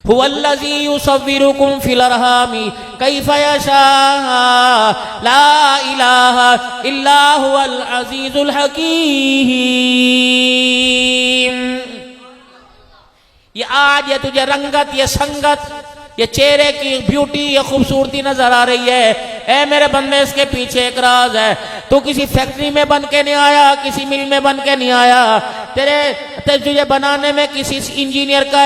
हुवल्लज़ी युसव्विरुकुम fill अरहामी Kaif यशा ला इलाहा इल्ला हुवल अज़ीज़ुल हकीम। ये आज ये तुझे रंगत, ये संगत, ये चेहरे की ब्यूटी, ये खूबसूरती नजर आ रही है। ए मेरे बंदे, इसके पीछे एक राज है। तू किसी फैक्ट्री में बन के नहीं आया, किसी मिल में बन के नहीं आया। तुझे बनाने में किसी इंजीनियर का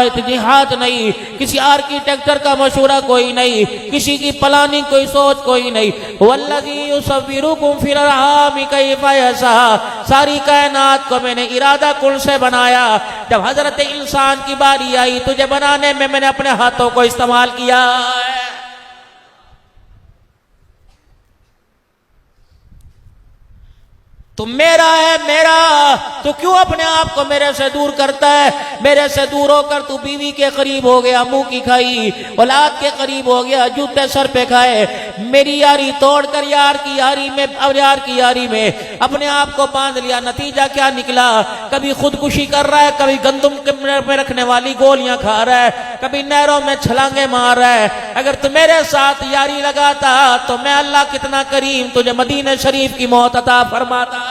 इतिहाद नहीं, किसी आर्किटेक्चर का मशूरा कोई नहीं, किसी की प्लानिंग कोई सोच कोई नहीं। वल्लज़ी युसव्विरुकुम फिल अरहामी कैफ़ यशा, सारी कायनात को मैंने इरादा कुल से बनाया। जब हजरत इंसान की बारी आई, तुझे बनाने में मैंने अपने हाथों को इस्तेमाल किया है। तू मेरा है, मेरा, तू क्यों अपने आप को मेरे से दूर करता है? मेरे से दूर होकर तू बीवी के करीब हो गया, मुंह की खाई, औलाद के करीब हो गया, जूते सर पे खाए। मेरी यारी तोड़कर यार की यारी में अपने आप को बांध लिया। नतीजा क्या निकला? कभी खुदकुशी कर रहा है, कभी गंदम में रखने वाली गोलियां खा रहा है, कभी नहरों में छलांगे मार रहा है। अगर तू मेरे साथ यारी लगाता तो मैं अल्लाह कितना करीम तुझे मदीने शरीफ की मौत अता फरमाता।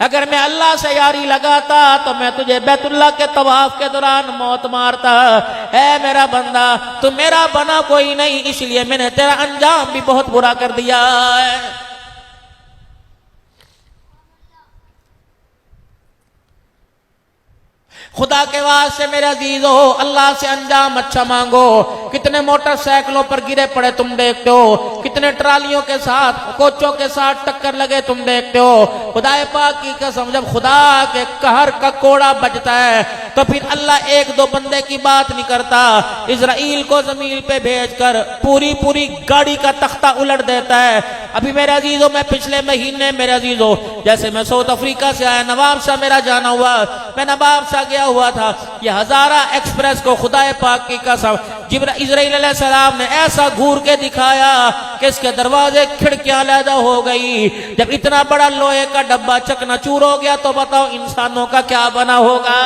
अगर मैं अल्लाह से यारी लगाता तो मैं तुझे बैतुल्लाह के तवाफ के दौरान मौत मारता। ऐ मेरा बंदा, तू मेरा बना कोई नहीं, इसलिए मैंने तेरा अंजाम भी बहुत बुरा कर दिया है। खुदा के वास्ते मेरे अजीजो, अल्लाह से अंजाम अच्छा मांगो। कितने मोटरसाइकिलों पर गिरे पड़े तुम देखते हो, कितने ट्रालियों के साथ, कोचों के साथ टक्कर लगे तुम देखते हो। खुदाए पाक की कसम, जब खुदा के कहर का कोड़ा बजता है तो फिर अल्लाह एक दो बंदे की बात नहीं करता। इजराइल को जमीन पे भेजकर पूरी पूरी गाड़ी का तख्ता उलट देता है। अभी मेरे अजीजों, मैं पिछले महीने मेरे अजीजों, जैसे मैं साउथ अफ्रीका से आया, नवाब शाह मेरा जाना हुआ, मैं नवाब शाह गया हुआ था। ये हजारा एक्सप्रेस को खुदाए पाक की कसम इजराइल अलैहिस्सलाम ने ऐसा घूर के दिखाया कि इसके दरवाजे खिड़कियां अलहदा हो गई। जब इतना बड़ा लोहे का डब्बा चकनाचूर हो गया तो बताओ इंसानों का क्या बना होगा।